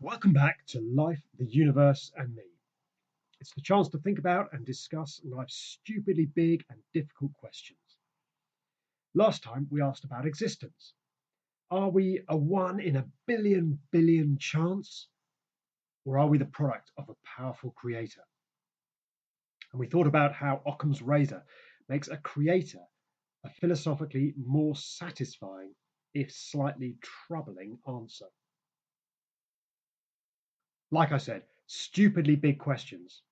Welcome back to Life, the Universe and Me. It's the chance to think about and discuss life's stupidly big and difficult questions. Last time we asked about existence. Are we a 1 in a billion chance? Or are we the product of a powerful creator? And we thought about how Occam's razor makes a creator a philosophically more satisfying, if slightly troubling, answer. Like I said, stupidly big questions,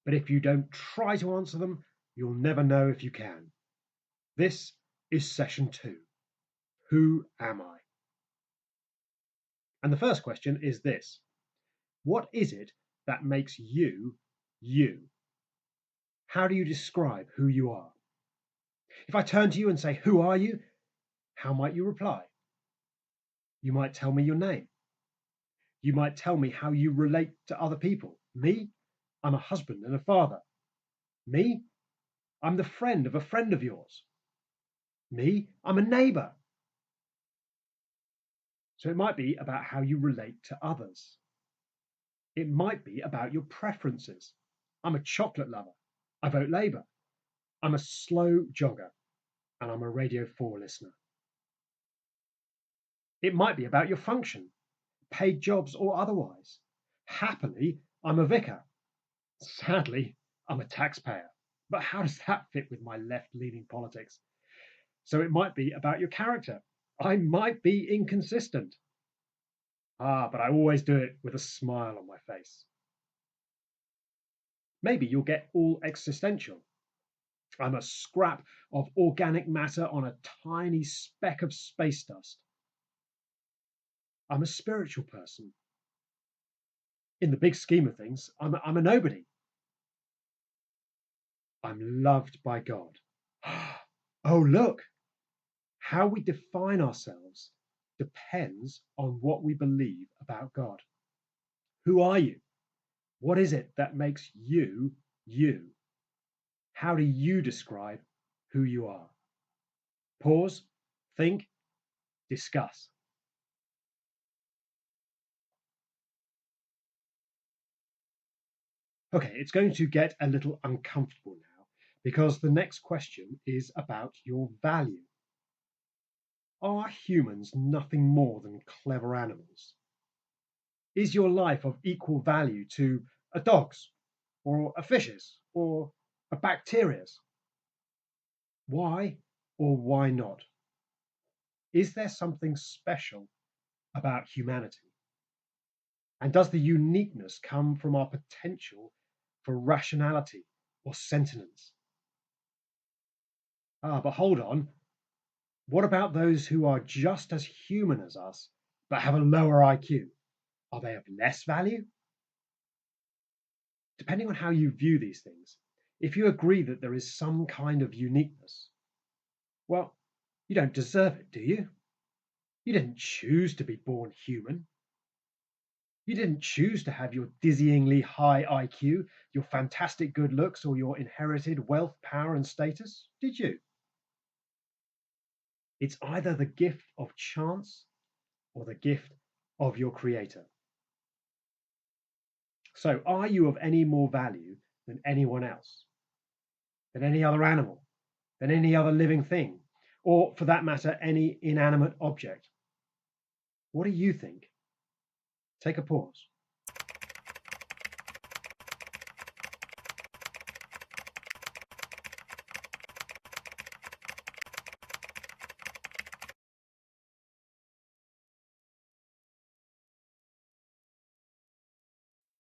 but if you don't try to answer them, you'll never know if you can. This is session 2. Who am I? And the first question is this: what is it that makes you, you? How do you describe who you are? If I turn to you and say, "Who are you?" how might you reply? You might tell me your name. You might tell me how you relate to other people. Me? I'm a husband and a father. Me? I'm the friend of a friend of yours. Me? I'm a neighbor. So it might be about how you relate to others. It might be about your preferences. I'm a chocolate lover. I vote Labour. I'm a slow jogger. And I'm a Radio 4 listener. It might be about your function, paid jobs or otherwise. Happily, I'm a vicar. Sadly, I'm a taxpayer. But how does that fit with my left-leaning politics? So it might be about your character. I might be inconsistent. But I always do it with a smile on my face. Maybe you'll get all existential. I'm a scrap of organic matter on a tiny speck of space dust. I'm a spiritual person. In the big scheme of things, I'm a nobody. I'm loved by God. Oh, look! How we define ourselves depends on what we believe about God. Who are you? What is it that makes you, you? How do you describe who you are? Pause, think, discuss. Okay, it's going to get a little uncomfortable now because the next question is about your value. Are humans nothing more than clever animals? Is your life of equal value to a dog's or a fish's or a bacteria's? Why or why not? Is there something special about humanity? And does the uniqueness come from our potential for rationality or sentience? But hold on. What about those who are just as human as us, but have a lower IQ? Are they of less value? Depending on how you view these things, if you agree that there is some kind of uniqueness, well, you don't deserve it, do you? You didn't choose to be born human. You didn't choose to have your dizzyingly high IQ, your fantastic good looks, or your inherited wealth, power, and status, did you? It's either the gift of chance or the gift of your creator. So, are you of any more value than anyone else? Than any other animal? Than any other living thing? Or, for that matter, any inanimate object? What do you think? Take a pause.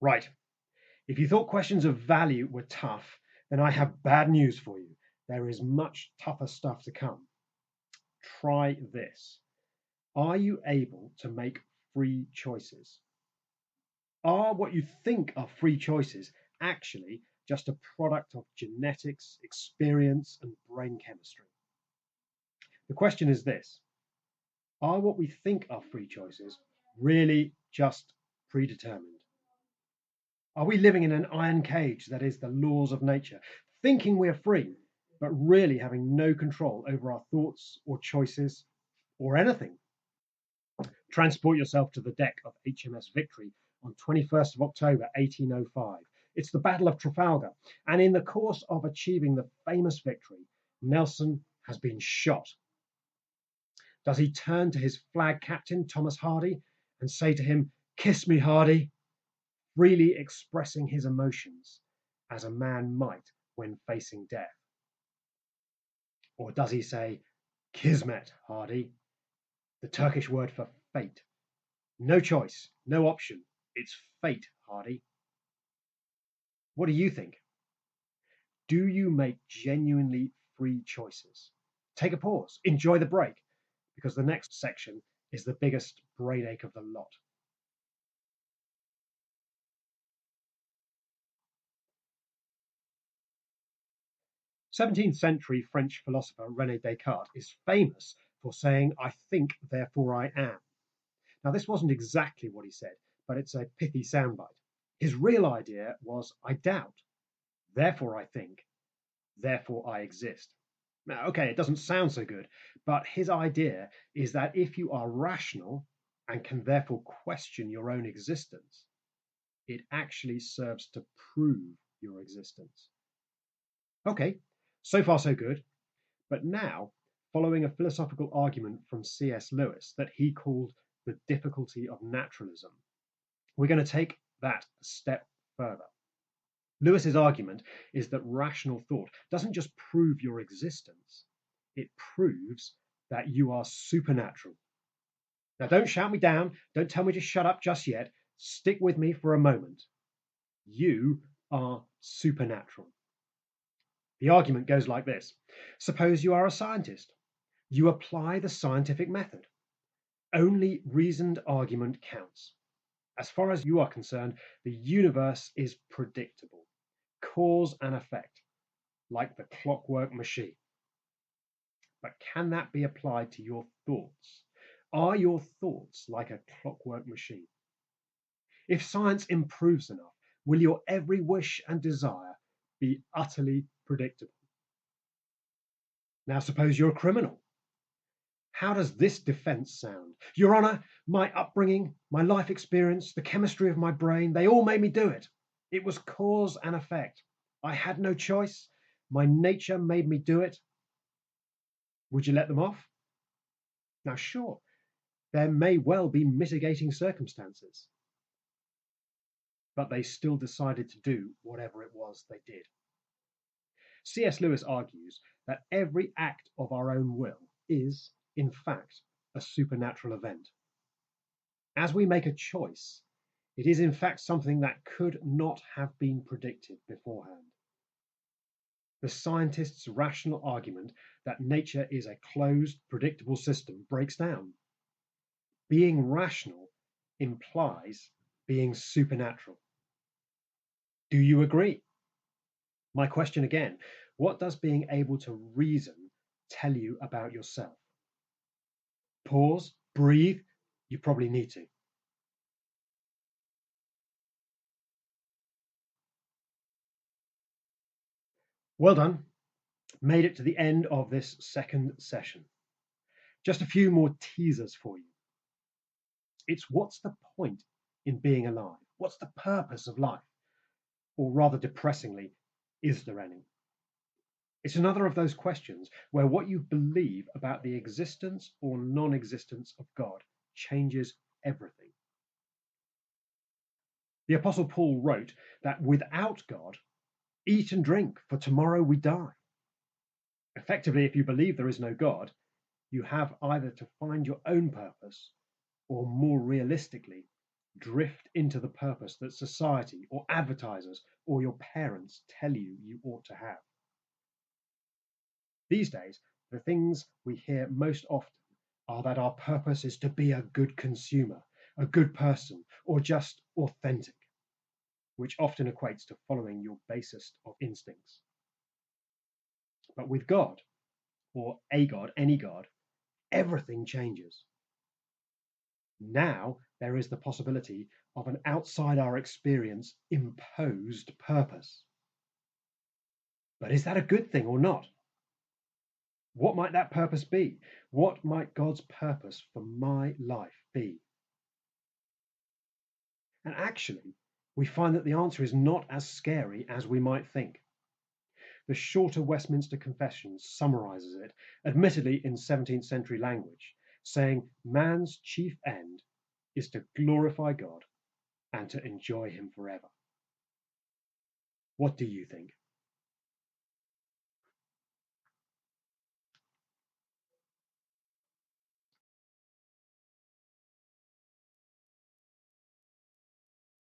Right. If you thought questions of value were tough, then I have bad news for you. There is much tougher stuff to come. Try this. Are you able to make free choices? Are what you think are free choices actually just a product of genetics, experience, and brain chemistry? The question is this: are what we think are free choices really just predetermined? Are we living in an iron cage that is the laws of nature, thinking we're free, but really having no control over our thoughts or choices or anything? Transport yourself to the deck of HMS Victory on 21st of October 1805. It's the Battle of Trafalgar, and in the course of achieving the famous victory, Nelson has been shot. Does he turn to his flag captain, Thomas Hardy, and say to him, "Kiss me, Hardy," freely expressing his emotions as a man might when facing death? Or does he say, "Kismet, Hardy," the Turkish word for fate? No choice, no option. It's fate, Hardy. What do you think? Do you make genuinely free choices? Take a pause, enjoy the break, because the next section is the biggest brain ache of the lot. 17th century French philosopher René Descartes is famous for saying, "I think, therefore I am." Now, this wasn't exactly what he said, but it's a pithy soundbite. His real idea was, "I doubt, therefore I think, therefore I exist." Now, okay, it doesn't sound so good, but his idea is that if you are rational and can therefore question your own existence, it actually serves to prove your existence. Okay, so far so good. But now, following a philosophical argument from C.S.Lewis that he called the difficulty of naturalism, we're going to take that a step further. Lewis's argument is that rational thought doesn't just prove your existence, it proves that you are supernatural. Now, don't shout me down, don't tell me to shut up just yet. Stick with me for a moment. You are supernatural. The argument goes like this. Suppose you are a scientist. You apply the scientific method. Only reasoned argument counts. As far as you are concerned, the universe is predictable. Cause and effect, like the clockwork machine. But can that be applied to your thoughts? Are your thoughts like a clockwork machine? If science improves enough, will your every wish and desire be utterly predictable? Now, suppose you're a criminal. How does this defense sound? Your Honor, my upbringing, my life experience, the chemistry of my brain, they all made me do it. It was cause and effect. I had no choice. My nature made me do it. Would you let them off? Now, sure, there may well be mitigating circumstances, but they still decided to do whatever it was they did. C.S. Lewis argues that every act of our own will is, in fact, a supernatural event. As we make a choice, it is in fact something that could not have been predicted beforehand. The scientist's rational argument that nature is a closed, predictable system breaks down. Being rational implies being supernatural. Do you agree? My question again, what does being able to reason tell you about yourself? Pause, breathe, you probably need to. Well done. Made it to the end of this second session. Just a few more teasers for you. It's what's the point in being alive? What's the purpose of life? Or rather depressingly, is there any? It's another of those questions where what you believe about the existence or non-existence of God changes everything. The Apostle Paul wrote that without God, eat and drink, for tomorrow we die. Effectively, if you believe there is no God, you have either to find your own purpose or, more realistically, drift into the purpose that society or advertisers or your parents tell you you ought to have. These days, the things we hear most often are that our purpose is to be a good consumer, a good person, or just authentic, which often equates to following your basest of instincts. But with God, or a God, any God, everything changes. Now there is the possibility of an outside our experience imposed purpose. But is that a good thing or not? What might that purpose be? What might God's purpose for my life be? And actually, we find that the answer is not as scary as we might think. The shorter Westminster Confession summarizes it, admittedly in 17th century language, saying man's chief end is to glorify God and to enjoy him forever. What do you think?